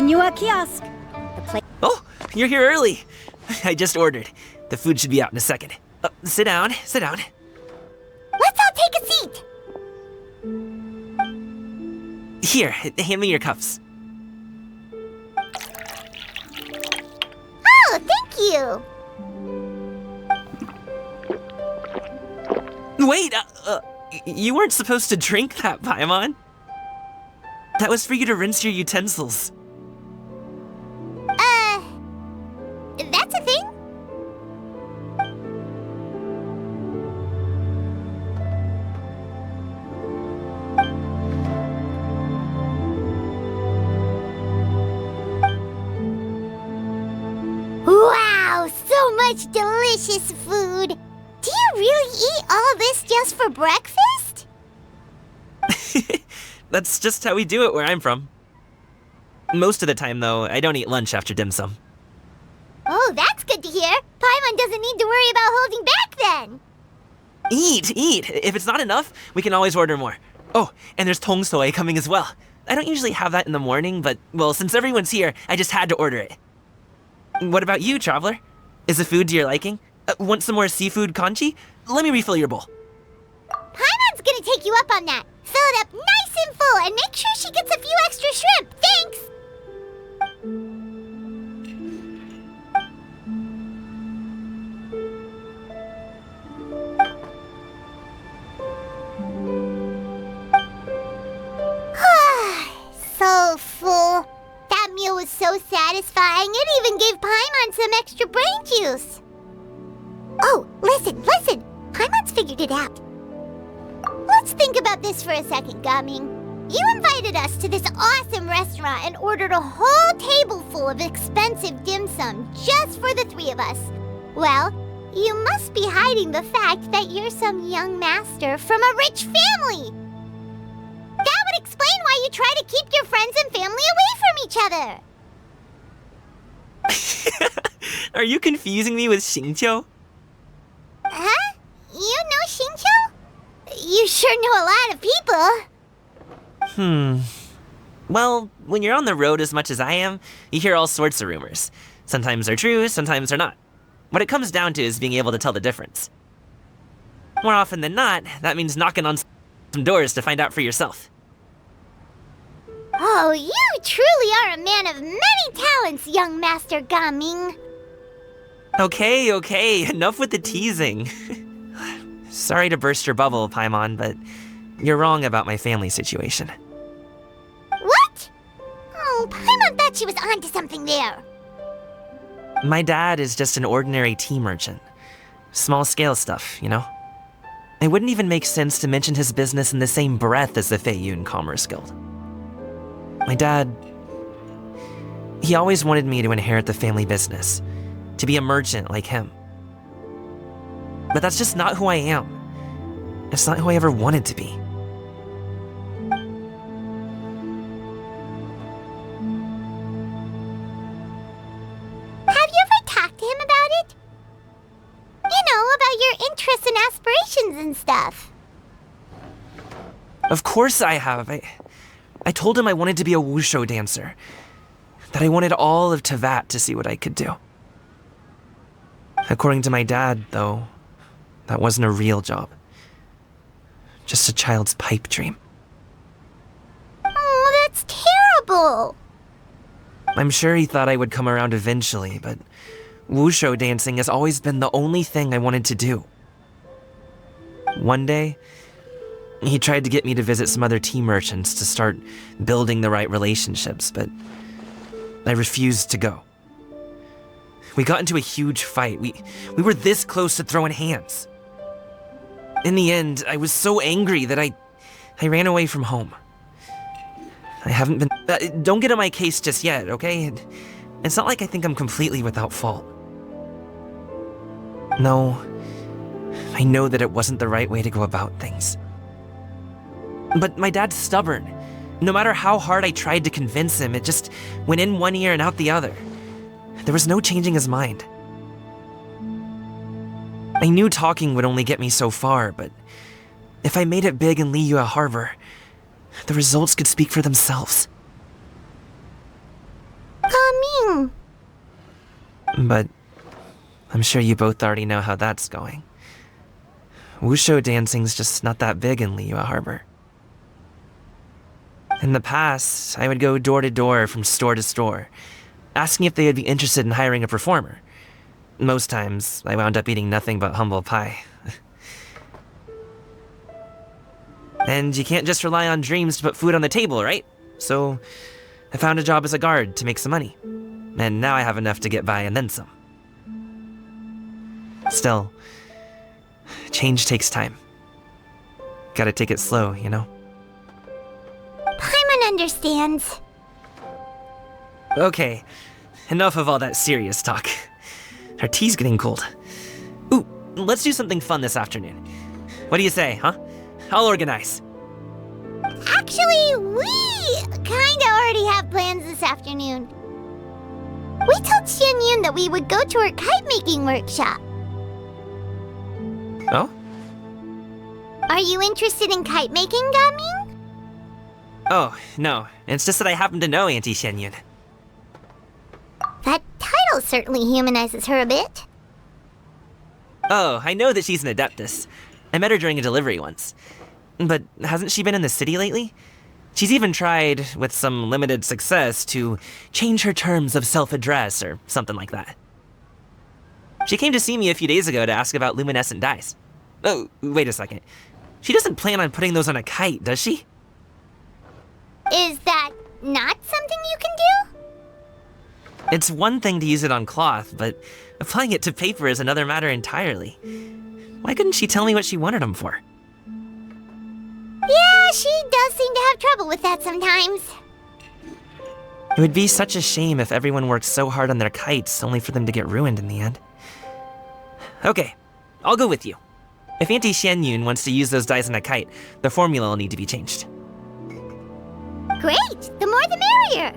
Senua Kiosk. Oh, you're here early. I just ordered. The food should be out in a second. Sit down, sit down. Let's all take a seat. Here, hand me your cups. Oh, thank you. Wait, you weren't supposed to drink that, Paimon. That was for you to rinse your utensils. That's a thing? Wow, so much delicious food. Do you really eat all this just for breakfast? That's just how we do it where I'm from. Most of the time, though, I don't eat lunch after dim sum. Oh, that's good to hear. Paimon doesn't need to worry about holding back then. Eat! If it's not enough, we can always order more. Oh, and there's tong soy coming as well. I don't usually have that in the morning, but, well, since everyone's here, I just had to order it. What about you, traveler? Is the food to your liking? Want some more seafood congee? Let me refill your bowl. Paimon's gonna take you up on that. Fill it up nice and full and make sure she gets a few extra shrimp. Thanks! So full. That meal was so satisfying, it even gave Paimon some extra brain juice. Oh, listen! Paimon's figured it out. Let's think about this for a second, Gaming. You invited us to this awesome restaurant and ordered a whole table full of expensive dim sum just for the three of us. Well, you must be hiding the fact that you're some young master from a rich family. That would explain why you try to keep your friends and family away from each other. Are you confusing me with Xingqiu? Huh? You know Xingqiu? You sure know a lot of people. Well, when you're on the road as much as I am, you hear all sorts of rumors. Sometimes they're true, sometimes they're not. What it comes down to is being able to tell the difference. More often than not, that means knocking on some doors to find out for yourself. Oh, you truly are a man of many talents, young Master Gaming. Okay, enough with the teasing. Sorry to burst your bubble, Paimon, but you're wrong about my family situation. What? Oh, Paimon thought she was onto something there. My dad is just an ordinary tea merchant. Small-scale stuff, you know? It wouldn't even make sense to mention his business in the same breath as the Feiyun Commerce Guild. My dad... he always wanted me to inherit the family business, to be a merchant like him. But that's just not who I am. It's not who I ever wanted to be. Have you ever talked to him about it? You know, about your interests and aspirations and stuff. Of course I have. I told him I wanted to be a wushu dancer. That I wanted all of Teyvat to see what I could do. According to my dad, though, that wasn't a real job. Just a child's pipe dream. Oh, that's terrible. I'm sure he thought I would come around eventually, but wushu dancing has always been the only thing I wanted to do. One day, he tried to get me to visit some other tea merchants to start building the right relationships, but I refused to go. We got into a huge fight. We were this close to throwing hands. In the end, I was so angry that I ran away from home. I haven't been... don't get on my case just yet, okay? It's not like I think I'm completely without fault. No, I know that it wasn't the right way to go about things. But my dad's stubborn. No matter how hard I tried to convince him, it just went in one ear and out the other. There was no changing his mind. I knew talking would only get me so far, but if I made it big in Liyue Harbor, the results could speak for themselves. But I'm sure you both already know how that's going. Wushu dancing's just not that big in Liyue Harbor. In the past, I would go door to door from store to store, asking if they would be interested in hiring a performer. Most times, I wound up eating nothing but humble pie. And you can't just rely on dreams to put food on the table, right? So, I found a job as a guard to make some money. And now I have enough to get by and then some. Still, change takes time. Gotta take it slow, you know? Paimon understands. Okay, enough of all that serious talk. Our tea's getting cold. Ooh, let's do something fun this afternoon. What do you say, huh? I'll organize. Actually, we kinda already have plans this afternoon. We told Xianyun that we would go to her kite-making workshop. Oh? Are you interested in kite-making, Gaming? Oh, no. It's just that I happen to know Auntie Xianyun. That title certainly humanizes her a bit. Oh, I know that she's an Adeptus. I met her during a delivery once. But hasn't she been in the city lately? She's even tried, with some limited success, to change her terms of self-address or something like that. She came to see me a few days ago to ask about luminescent dyes. Oh, wait a second. She doesn't plan on putting those on a kite, does she? Is that not something you can do? It's one thing to use it on cloth, but applying it to paper is another matter entirely. Why couldn't she tell me what she wanted them for? Yeah, she does seem to have trouble with that sometimes. It would be such a shame if everyone worked so hard on their kites only for them to get ruined in the end. Okay, I'll go with you. If Auntie Xianyun wants to use those dyes on a kite, the formula will need to be changed. Great! The more the merrier!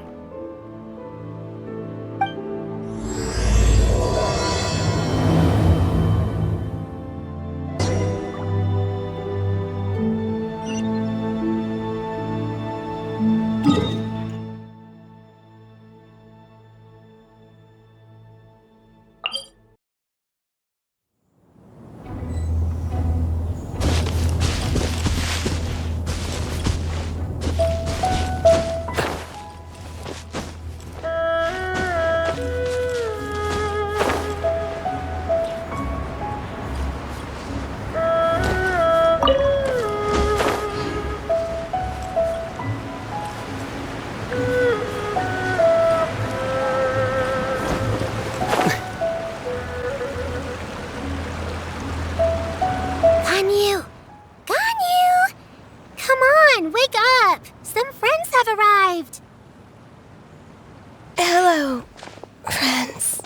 Hello, friends.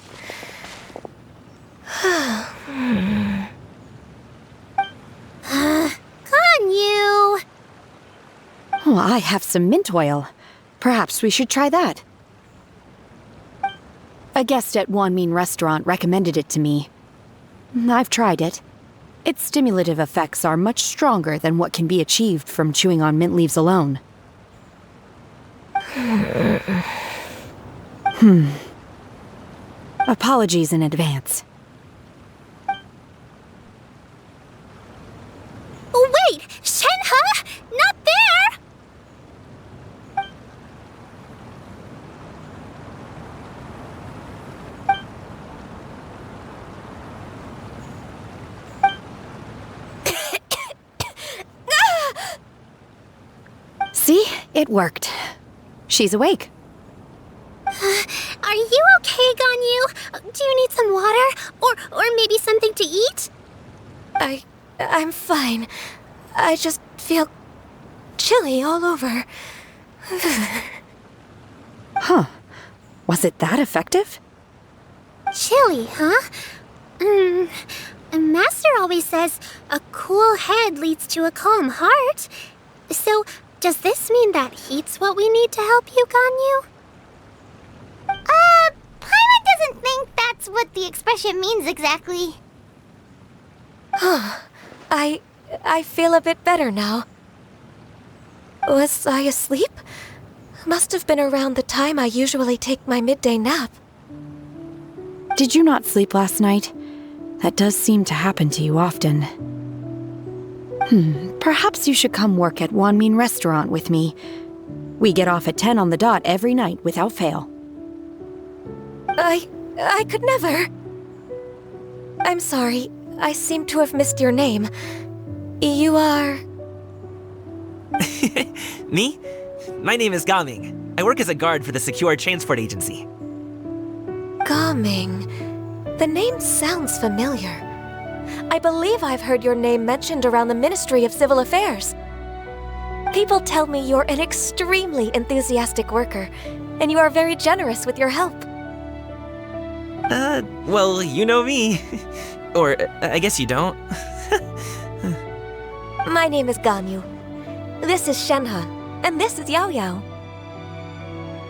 Ganyu! Oh, I have some mint oil. Perhaps we should try that. A guest at Wanmin restaurant recommended it to me. I've tried it. Its stimulative effects are much stronger than what can be achieved from chewing on mint leaves alone. Apologies in advance. Wait! Shenhe? Not there! See? It worked. She's awake. Are you okay, Ganyu? Do you need some water? Or maybe something to eat? I'm fine. I just feel chilly all over. Huh. Was it that effective? Chilly, huh? Master always says a cool head leads to a calm heart. So, does this mean that heat's what we need to help you, Ganyu? Paimon doesn't think that's what the expression means exactly. I feel a bit better now. Was I asleep? Must have been around the time I usually take my midday nap. Did you not sleep last night? That does seem to happen to you often. Perhaps you should come work at Wanmin Restaurant with me. We get off at 10 on the dot every night without fail. I could never. I'm sorry. I seem to have missed your name. You are... Me? My name is Gaming. I work as a guard for the Secure Transport Agency. Gaming. The name sounds familiar. I believe I've heard your name mentioned around the Ministry of Civil Affairs. People tell me you're an extremely enthusiastic worker, and you are very generous with your help. Well, you know me. Or, I guess you don't. My name is Ganyu. This is Shenhe, and this is Yao Yao.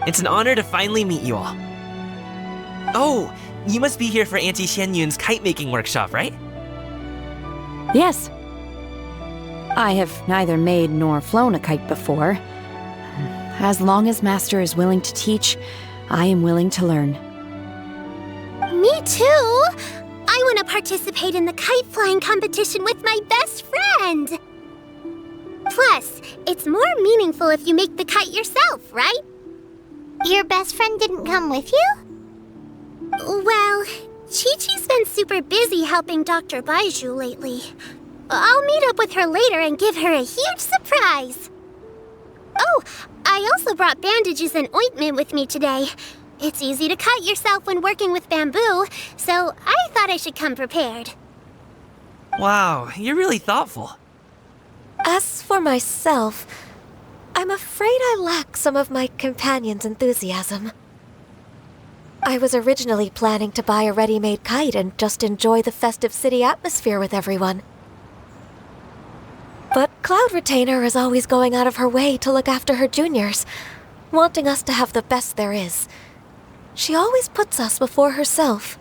It's an honor to finally meet you all. Oh, you must be here for Auntie Xianyun's kite-making workshop, right? Yes. I have neither made nor flown a kite before. As long as Master is willing to teach, I am willing to learn. Me too! I want to participate in the kite flying competition with my best friend! Plus, it's more meaningful if you make the kite yourself, right? Your best friend didn't come with you? Well, Chi-Chi's been super busy helping Dr. Baizhu lately. I'll meet up with her later and give her a huge surprise. Oh, I also brought bandages and ointment with me today. It's easy to cut yourself when working with bamboo, so I thought I should come prepared. Wow, you're really thoughtful. As for myself, I'm afraid I lack some of my companion's enthusiasm. I was originally planning to buy a ready-made kite and just enjoy the festive city atmosphere with everyone. But Cloud Retainer is always going out of her way to look after her juniors, wanting us to have the best there is. She always puts us before herself.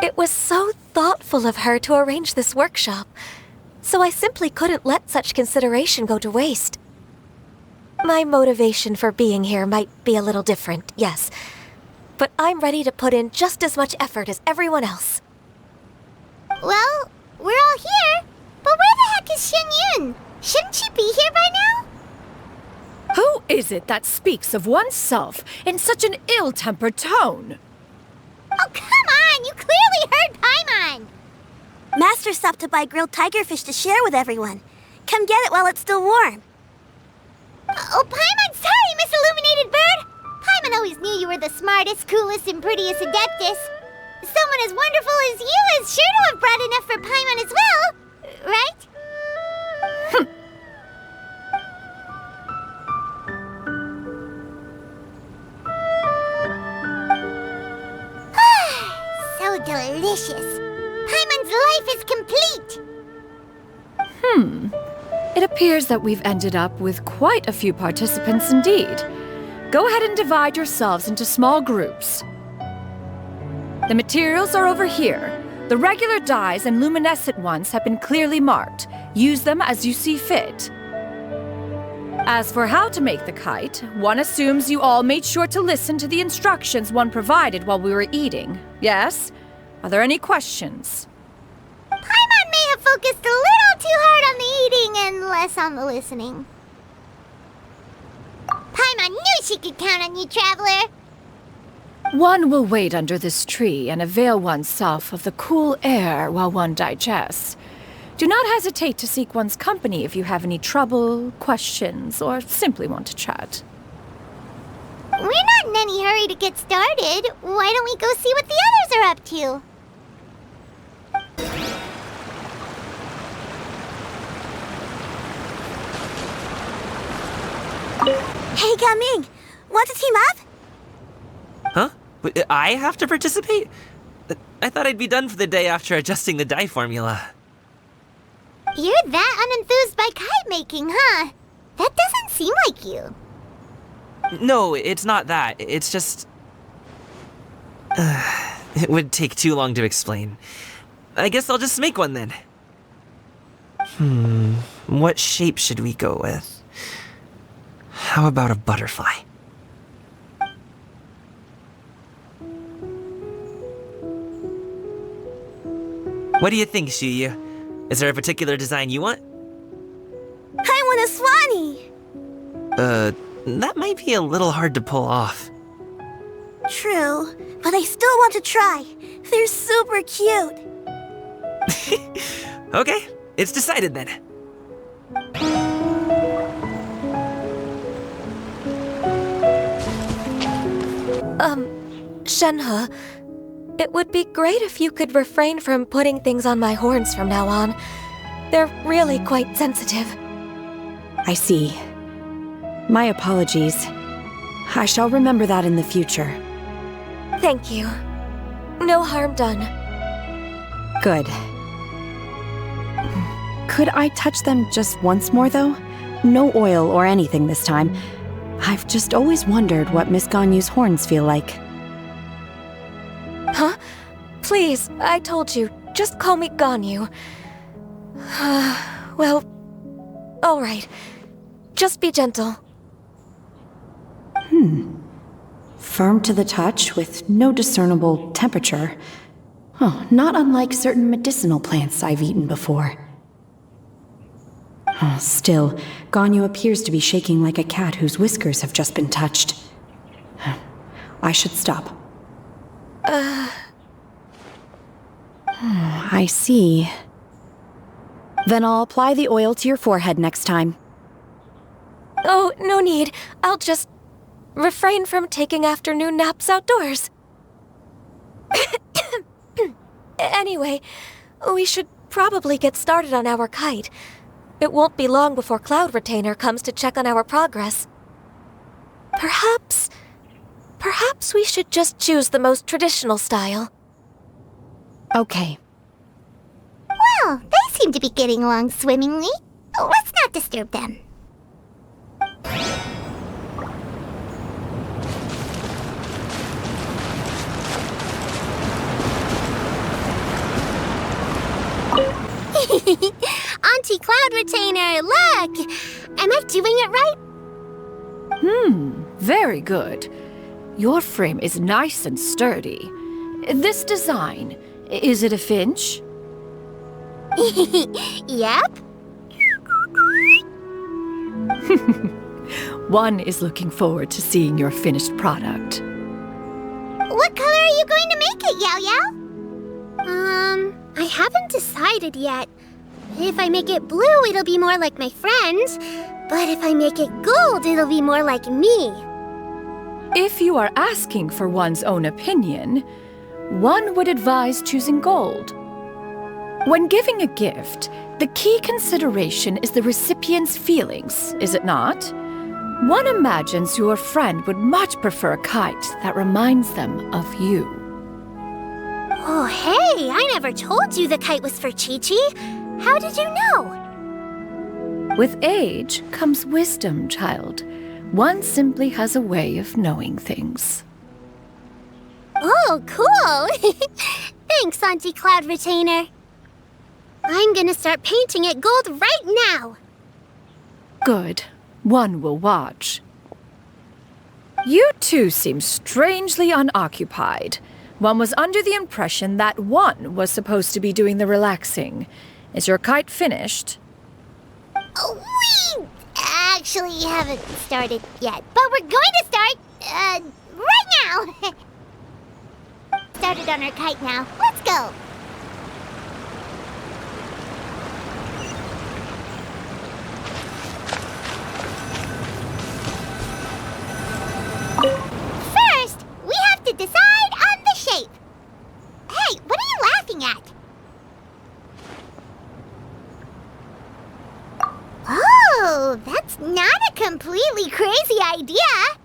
It was so thoughtful of her to arrange this workshop, so I simply couldn't let such consideration go to waste. My motivation for being here might be a little different, yes, but I'm ready to put in just as much effort as everyone else. Well, we're all here, but where the heck is Xianyun? Shouldn't she be here by now? Who is it that speaks of oneself in such an ill-tempered tone? Oh, come on! You clearly heard Paimon! Master stopped to buy grilled tigerfish to share with everyone. Come get it while it's still warm. Oh, Paimon, sorry, Miss Illuminated Bird! Paimon always knew you were the smartest, coolest, and prettiest Adeptus. Someone as wonderful as you is sure to have brought enough for Paimon as well, right? So delicious. Paimon's life is complete. It appears that we've ended up with quite a few participants indeed. Go ahead and divide yourselves into small groups. The materials are over here. The regular dyes and luminescent ones have been clearly marked. Use them as you see fit. As for how to make the kite, one assumes you all made sure to listen to the instructions one provided while we were eating. Yes? Are there any questions? Paimon may have focused a little too hard on the eating and less on the listening. Paimon knew she could count on you, Traveler. One will wait under this tree and avail oneself of the cool air while one digests. Do not hesitate to seek one's company if you have any trouble, questions, or simply want to chat. We're not in any hurry to get started. Why don't we go see what the others are up to? Hey, Gaming! Want to team up? Huh? But I have to participate? I thought I'd be done for the day after adjusting the dye formula. You're that unenthused by kite making, huh? That doesn't seem like you. No, it's not that. It's just... it would take too long to explain. I guess I'll just make one then. What shape should we go with? How about a butterfly? What do you think, Shuyu? Is there a particular design you want? I want a Swanee! That might be a little hard to pull off. True, but I still want to try. They're super cute. Okay, it's decided then. Shenhe, it would be great if you could refrain from putting things on my horns from now on. They're really quite sensitive. I see. My apologies. I shall remember that in the future. Thank you. No harm done. Good. Could I touch them just once more, though? No oil or anything this time. I've just always wondered what Miss Ganyu's horns feel like. Huh? Please, I told you. Just call me Ganyu. Well, alright. Just be gentle. Firm to the touch with no discernible temperature. Oh, not unlike certain medicinal plants I've eaten before. Oh, still, Ganyu appears to be shaking like a cat whose whiskers have just been touched. I should stop. I see. Then I'll apply the oil to your forehead next time. Oh, no need. I'll just refrain from taking afternoon naps outdoors. Anyway, we should probably get started on our kite. It won't be long before Cloud Retainer comes to check on our progress. Perhaps we should just choose the most traditional style. Okay. Well, they seem to be getting along swimmingly. Let's not disturb them. Auntie Cloud Retainer, look! Am I doing it right? Very good. Your frame is nice and sturdy. This design, is it a finch? Yep. One is looking forward to seeing your finished product. What color are you going to make it, Yao Yao? I haven't decided yet. If I make it blue, it'll be more like my friends. But if I make it gold, it'll be more like me. If you are asking for one's own opinion, one would advise choosing gold. When giving a gift, the key consideration is the recipient's feelings, is it not? One imagines your friend would much prefer a kite that reminds them of you. Oh, hey, I never told you the kite was for Chi-Chi. How did you know? With age comes wisdom, child. One simply has a way of knowing things. Oh, cool. Thanks, Auntie Cloud Retainer. I'm gonna start painting it gold right now. Good. One will watch. You two seem strangely unoccupied. One was under the impression that one was supposed to be doing the relaxing. Is your kite finished? We actually haven't started yet, but we're going to start, right now. Started on our kite now. Let's go. First, we have to decide on the shape. Hey, what are you laughing at? Oh, that's not a completely crazy idea.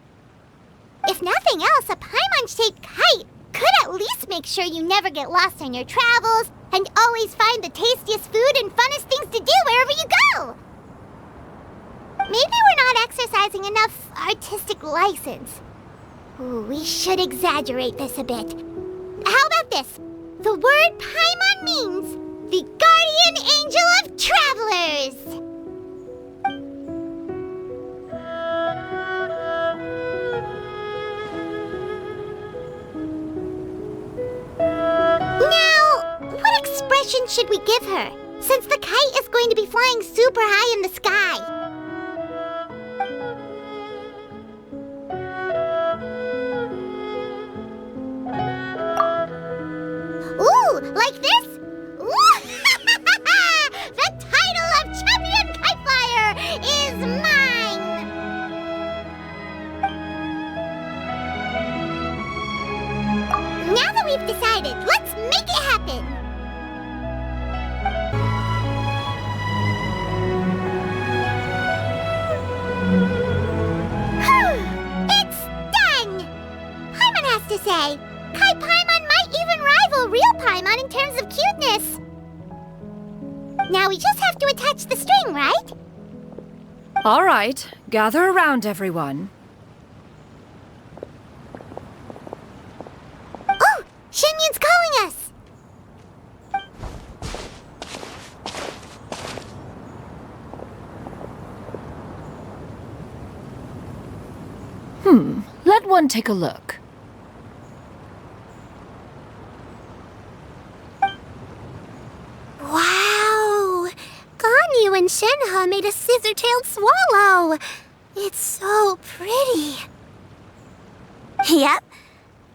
If nothing else, a Paimon-shaped kite could at least make sure you never get lost on your travels and always find the tastiest food and funnest things to do wherever you go. Maybe we're not exercising enough artistic license. Ooh, we should exaggerate this a bit. How about this? The word Paimon means the guardian angel of travelers. Now, what expression mission should we give her, since the kite is going to be flying super high in the sky? Ooh, like this? Ooh. The title of Champion Kite Flyer is mine! Now that we've decided, let's make it happen! It's done! Paimon has to say, Kai Paimon might even rival real Paimon in terms of cuteness. Now we just have to attach the string, right? All right, gather around, everyone. Oh, Shenyun's calling us! Let one take a look. Wow! Ganyu and Shenhe made a scissor-tailed swallow. It's so pretty. Yep.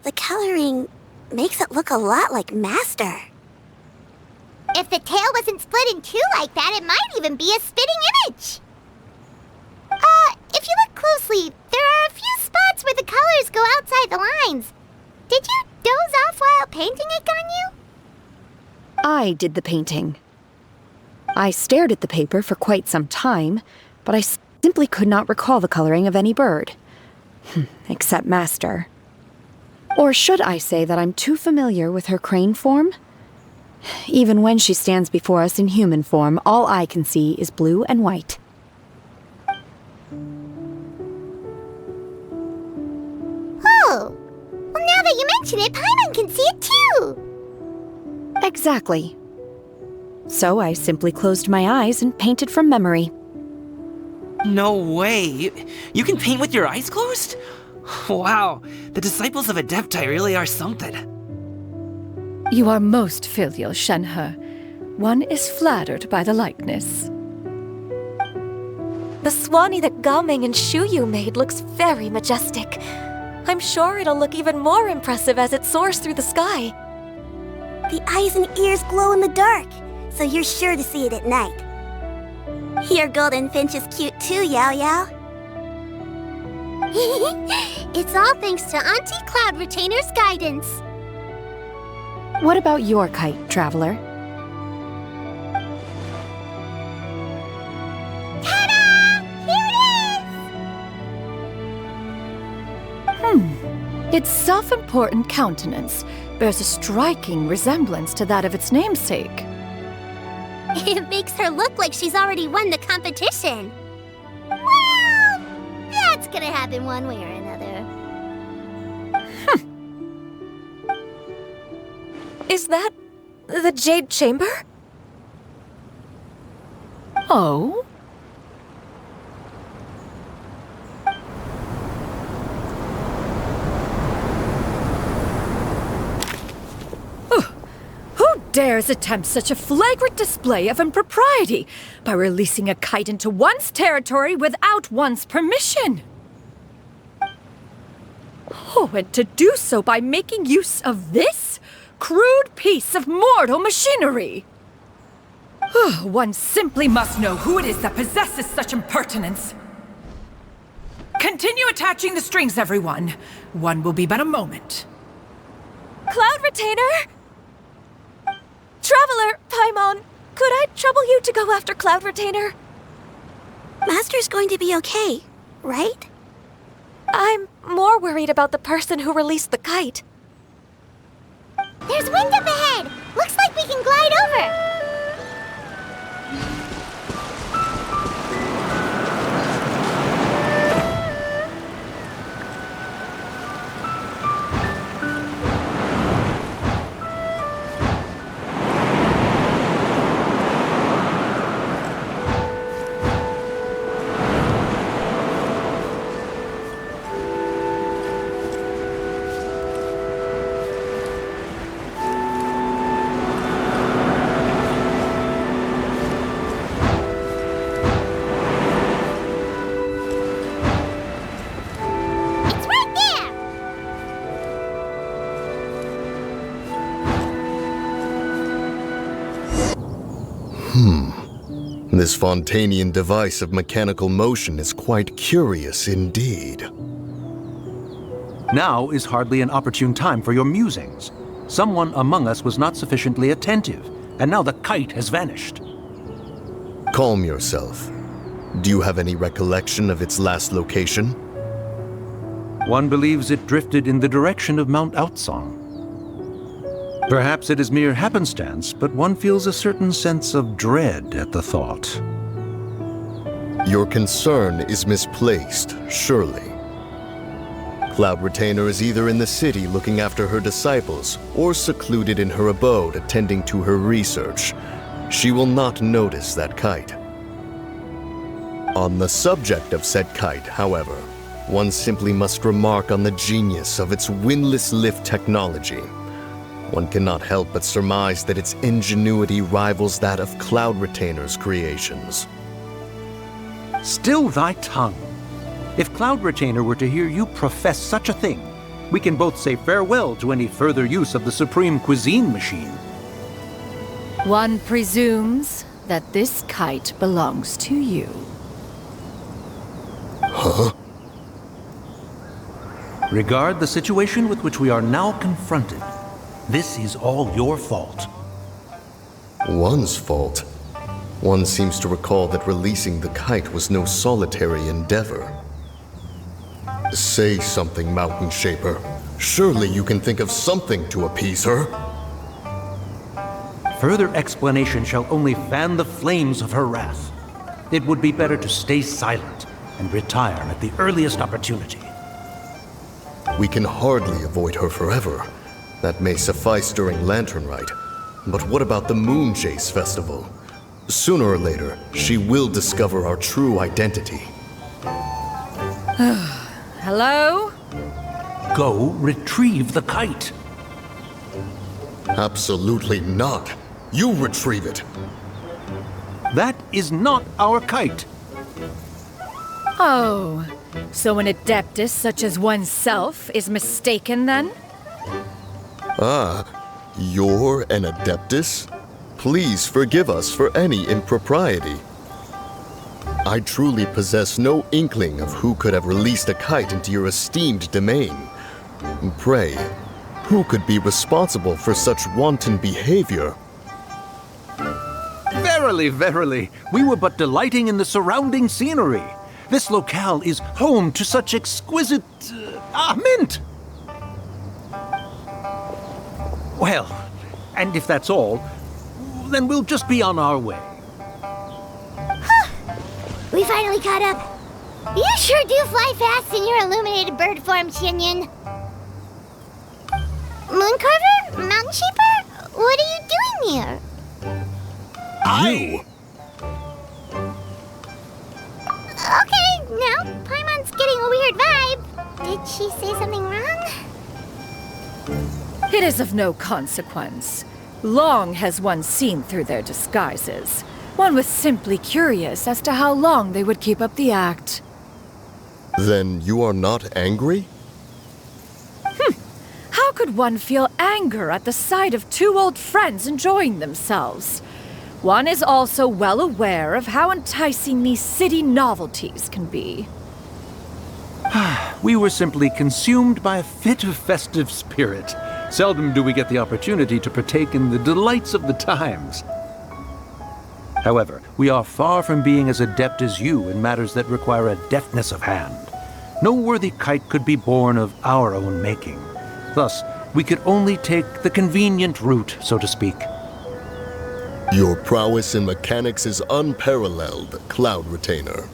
The coloring makes it look a lot like Master. If the tail wasn't split in two like that, it might even be a spitting image. If you look closely, there are a few spots where the colors go outside the lines. Did you doze off while painting it, Ganyu? I did the painting. I stared at the paper for quite some time, but I simply could not recall the coloring of any bird. Except Master. Or should I say that I'm too familiar with her crane form? Even when she stands before us in human form, all I can see is blue and white. Oh, well now that you mention it, Paimon can see it too! Exactly. So I simply closed my eyes and painted from memory. No way! You can paint with your eyes closed? Wow, the disciples of Adepti really are something. You are most filial, Shenhe. One is flattered by the likeness. The Swanee that Gaming and Shuyu made looks very majestic. I'm sure it'll look even more impressive as it soars through the sky. The eyes and ears glow in the dark, so you're sure to see it at night. Your golden finch is cute too, Yao Yao. It's all thanks to Auntie Cloud Retainer's guidance. What about your kite, Traveler? Ta-da! Here it is! Its self-important countenance bears a striking resemblance to that of its namesake. It makes her look like she's already won the competition. Well, that's gonna happen one way or another. Is that the Jade Chamber? Oh? Who dares attempt such a flagrant display of impropriety by releasing a kite into one's territory without one's permission? Oh, and to do so by making use of this crude piece of mortal machinery! One simply must know who it is that possesses such impertinence. Continue attaching the strings, everyone. One will be but a moment. Cloud Retainer? Traveler, Paimon, could I trouble you to go after Cloud Retainer? Master's going to be okay, right? I'm more worried about the person who released the kite. There's wind up ahead! Looks like we can glide over! This Fontanian device of mechanical motion is quite curious indeed. Now is hardly an opportune time for your musings. Someone among us was not sufficiently attentive, and now the kite has vanished. Calm yourself. Do you have any recollection of its last location? One believes it drifted in the direction of Mount Outsong. Perhaps it is mere happenstance, but one feels a certain sense of dread at the thought. Your concern is misplaced, surely. Cloud Retainer is either in the city looking after her disciples, or secluded in her abode attending to her research. She will not notice that kite. On the subject of said kite, however, one simply must remark on the genius of its windlass lift technology. One cannot help but surmise that its ingenuity rivals that of Cloud Retainer's creations. Still thy tongue. If Cloud Retainer were to hear you profess such a thing, we can both say farewell to any further use of the Supreme Cuisine Machine. One presumes that this kite belongs to you. Huh? Regard the situation with which we are now confronted. This is all your fault. One's fault? One seems to recall that releasing the kite was no solitary endeavor. Say something, Mountain Shaper. Surely you can think of something to appease her. Further explanation shall only fan the flames of her wrath. It would be better to stay silent and retire at the earliest opportunity. We can hardly avoid her forever. That may suffice during Lantern Rite. But what about the Moon Chase Festival? Sooner or later, she will discover our true identity. Hello? Go retrieve the kite. Absolutely not. You retrieve it. That is not our kite. Oh, so an adeptus such as oneself is mistaken then? Ah, you're an adeptus? Please forgive us for any impropriety. I truly possess no inkling of who could have released a kite into your esteemed domain. Pray, who could be responsible for such wanton behavior? Verily, verily, we were but delighting in the surrounding scenery. This locale is home to such exquisite... mint! Well, and if that's all, then we'll just be on our way. We finally caught up. You sure do fly fast in your illuminated bird form, Shinyan. Mooncarver? Mountain Shaper? What are you doing here? You! Okay, now Paimon's getting a weird vibe. Did she say something wrong? It is of no consequence. Long has one seen through their disguises. One was simply curious as to how long they would keep up the act. Then you are not angry? How could one feel anger at the sight of two old friends enjoying themselves? One is also well aware of how enticing these city novelties can be. We were simply consumed by a fit of festive spirit. Seldom do we get the opportunity to partake in the delights of the times. However, we are far from being as adept as you in matters that require a deftness of hand. No worthy kite could be born of our own making. Thus, we could only take the convenient route, so to speak. Your prowess in mechanics is unparalleled, Cloud Retainer.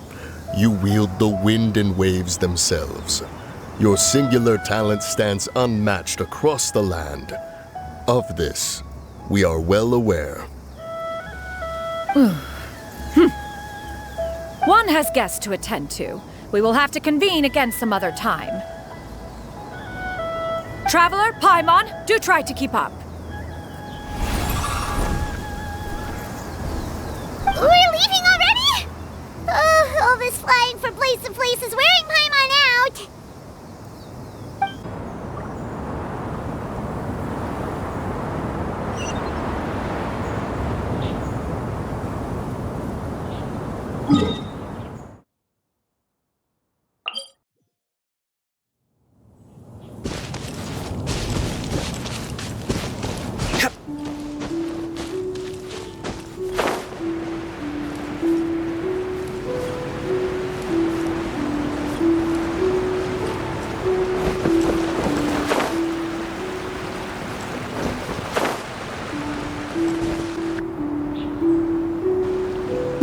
You wield the wind and waves themselves. Your singular talent stands unmatched across the land. Of this, we are well aware. One has guests to attend to. We will have to convene again some other time. Traveler, Paimon, do try to keep up. We're leaving already? Oh, all this flying from place to place is wearing Paimon out.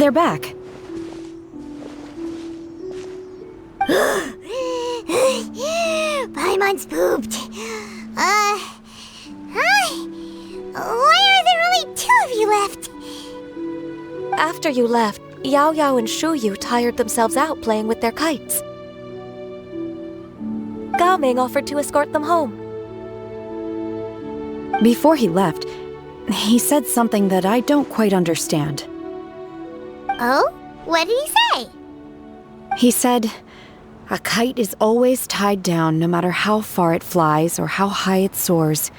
They're back. Paimon's pooped. Hi. Why are there only 2 of you left? After you left, Yao Yao and Shu Yu tired themselves out playing with their kites. Gao Ming offered to escort them home. Before he left, he said something that I don't quite understand. Oh? What did he say? He said, a kite is always tied down no matter how far it flies or how high it soars.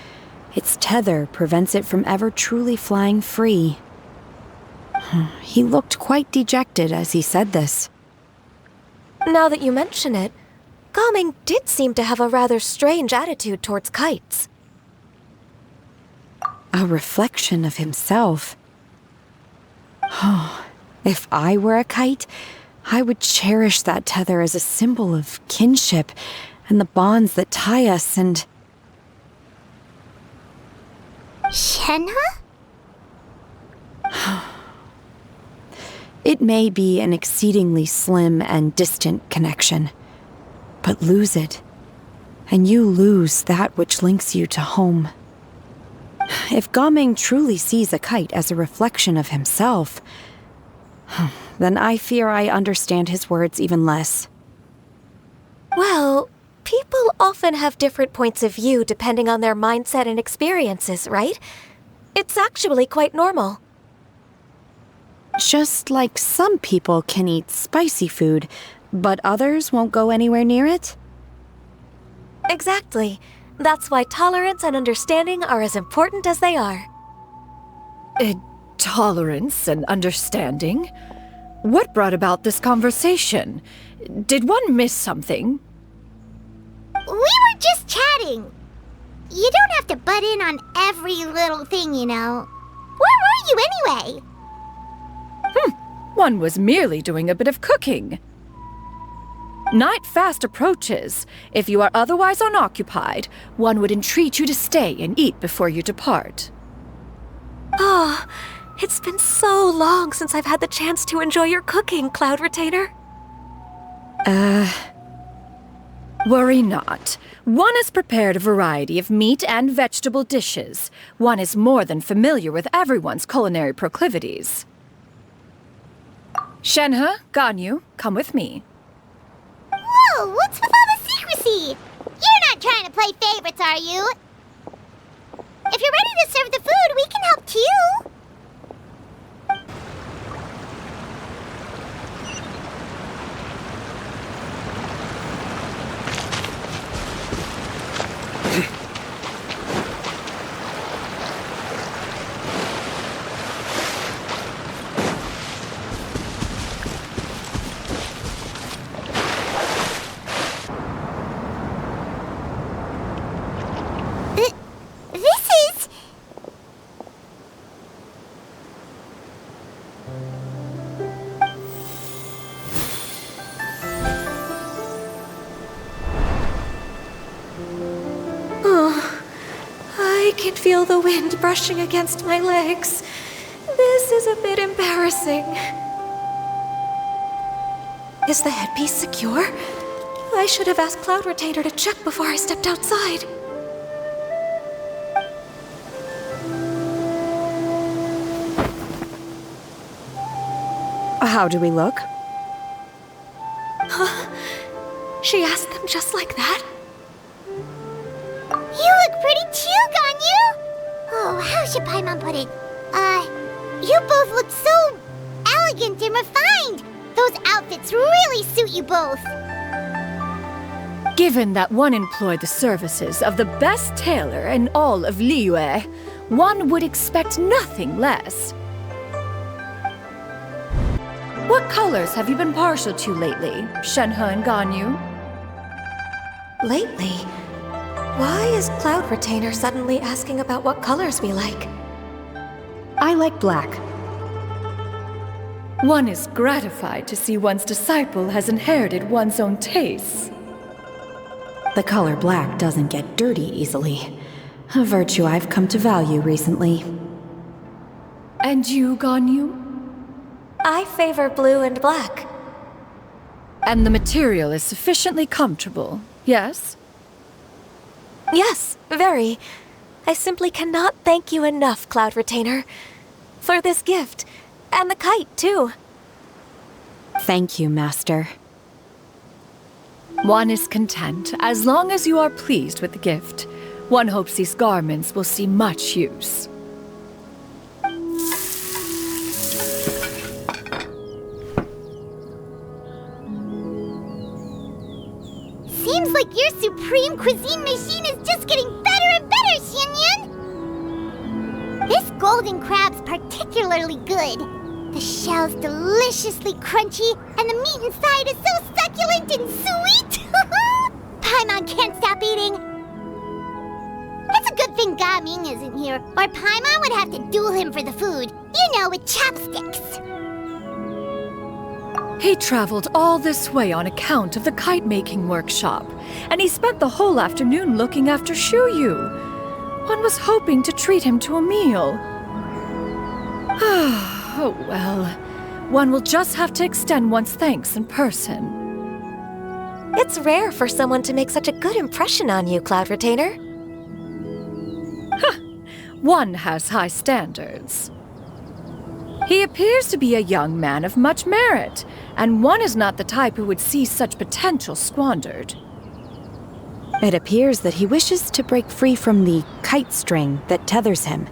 Its tether prevents it from ever truly flying free. He looked quite dejected as he said this. Now that you mention it, Gao Ming did seem to have a rather strange attitude towards kites. A reflection of himself. If I were a kite, I would cherish that tether as a symbol of kinship and the bonds that tie us and... Shenhe? It may be an exceedingly slim and distant connection, but lose it, and you lose that which links you to home. If Gao Ming truly sees a kite as a reflection of himself, then I fear I understand his words even less. Well, people often have different points of view depending on their mindset and experiences, right? It's actually quite normal. Just like some people can eat spicy food, but others won't go anywhere near it? Exactly. That's why tolerance and understanding are as important as they are. Tolerance and understanding? What brought about this conversation? Did one miss something? We were just chatting. You don't have to butt in on every little thing, you know. Where were you anyway? One was merely doing a bit of cooking. Night fast approaches. If you are otherwise unoccupied, one would entreat you to stay and eat before you depart. Oh, it's been so long since I've had the chance to enjoy your cooking, Cloud Retainer. Worry not. One has prepared a variety of meat and vegetable dishes. One is more than familiar with everyone's culinary proclivities. Shenhe, Ganyu, come with me. Whoa, what's with all the secrecy? You're not trying to play favorites, are you? If you're ready to serve the food, we can help too. I can feel the wind brushing against my legs. This is a bit embarrassing. Is the headpiece secure? I should have asked Cloud Retainer to check before I stepped outside. How do we look? She asked them just like that? You look pretty too, Ganyu! Oh, how should Paimon put it? You both look so elegant and refined! Those outfits really suit you both! Given that one employed the services of the best tailor in all of Liyue, one would expect nothing less. What colors have you been partial to lately, Shenhe and Ganyu? Lately? Why is Cloud Retainer suddenly asking about what colors we like? I like black. One is gratified to see one's disciple has inherited one's own tastes. The color black doesn't get dirty easily. A virtue I've come to value recently. And you, Ganyu? I favor blue and black. And the material is sufficiently comfortable, yes? Yes, very. I simply cannot thank you enough, Cloud Retainer, for this gift, and the kite, too. Thank you, Master. One is content as long as you are pleased with the gift. One hopes these garments will see much use. Seems like your supreme cuisine machine is just getting better and better, Xianyun! This golden crab's particularly good. The shell's deliciously crunchy, and the meat inside is so succulent and sweet! Paimon can't stop eating. It's a good thing Gaming isn't here, or Paimon would have to duel him for the food. You know, with chopsticks. He traveled all this way on account of the kite-making workshop, and he spent the whole afternoon looking after Shuyu. One was hoping to treat him to a meal. Oh well, one will just have to extend one's thanks in person. It's rare for someone to make such a good impression on you, Cloud Retainer. One has high standards. He appears to be a young man of much merit, and one is not the type who would see such potential squandered. It appears that he wishes to break free from the kite string that tethers him.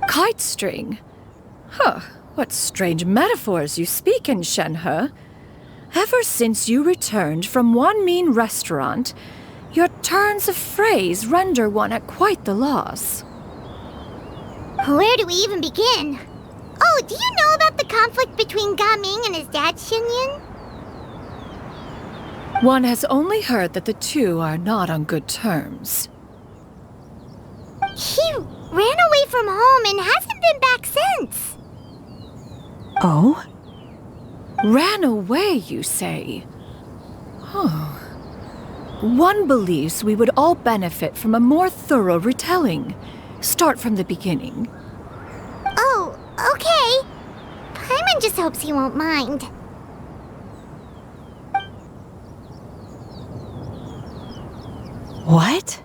Kite string? Huh, what strange metaphors you speak in, Shenhe. Ever since you returned from one mean restaurant, your turns of phrase render one at quite the loss. Where do we even begin? Oh, do you know about the conflict between Gaming and his dad, Xianyun? One has only heard that the two are not on good terms. He ran away from home and hasn't been back since. Oh? Ran away, you say? Oh. One believes we would all benefit from a more thorough retelling. Start from the beginning. Oh, okay. Paimon just hopes he won't mind. What?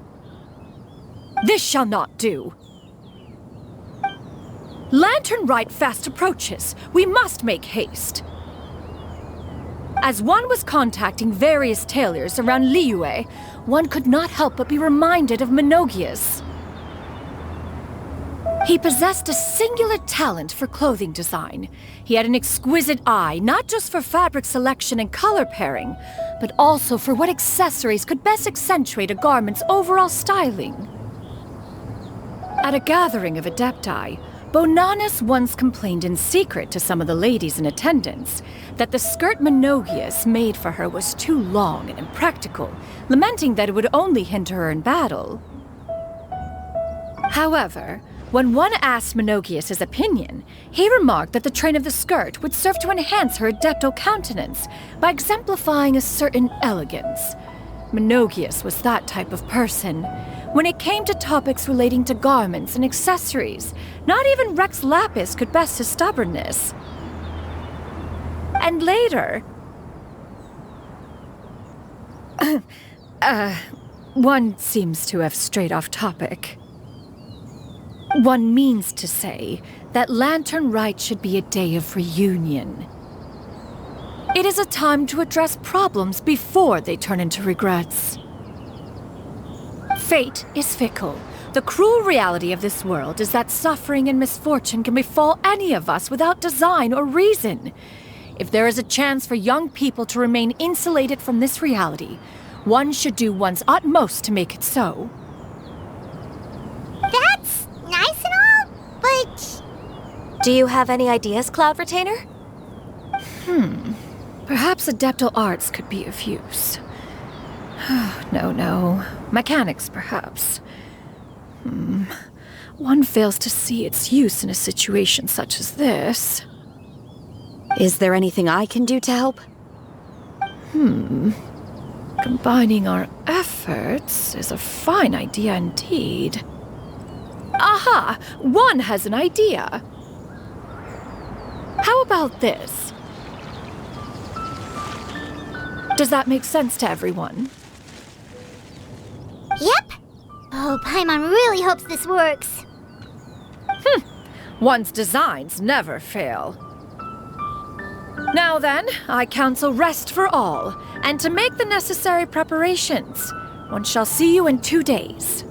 This shall not do. Lantern Rite fast approaches. We must make haste. As one was contacting various tailors around Liyue, one could not help but be reminded of Menogias. He possessed a singular talent for clothing design. He had an exquisite eye, not just for fabric selection and color pairing, but also for what accessories could best accentuate a garment's overall styling. At a gathering of Adepti, Bonanis once complained in secret to some of the ladies in attendance that the skirt Menogias made for her was too long and impractical, lamenting that it would only hinder her in battle. However, when one asked Menogias his opinion, he remarked that the train of the skirt would serve to enhance her adeptal countenance by exemplifying a certain elegance. Menogias was that type of person. When it came to topics relating to garments and accessories, not even Rex Lapis could best his stubbornness. And later... one seems to have strayed off topic. One means to say that Lantern Rite should be a day of reunion. It is a time to address problems before they turn into regrets. Fate is fickle. The cruel reality of this world is that suffering and misfortune can befall any of us without design or reason. If there is a chance for young people to remain insulated from this reality, one should do one's utmost to make it so. That's nice and all, but... Do you have any ideas, Cloud Retainer? Perhaps adeptal arts could be of use. No. Mechanics, perhaps. One fails to see its use in a situation such as this. Is there anything I can do to help? Combining our efforts is a fine idea indeed. Aha! One has an idea! How about this? Does that make sense to everyone? Yep. Oh, Paimon really hopes this works. One's designs never fail. Now then, I counsel rest for all, and to make the necessary preparations. One shall see you in 2 days.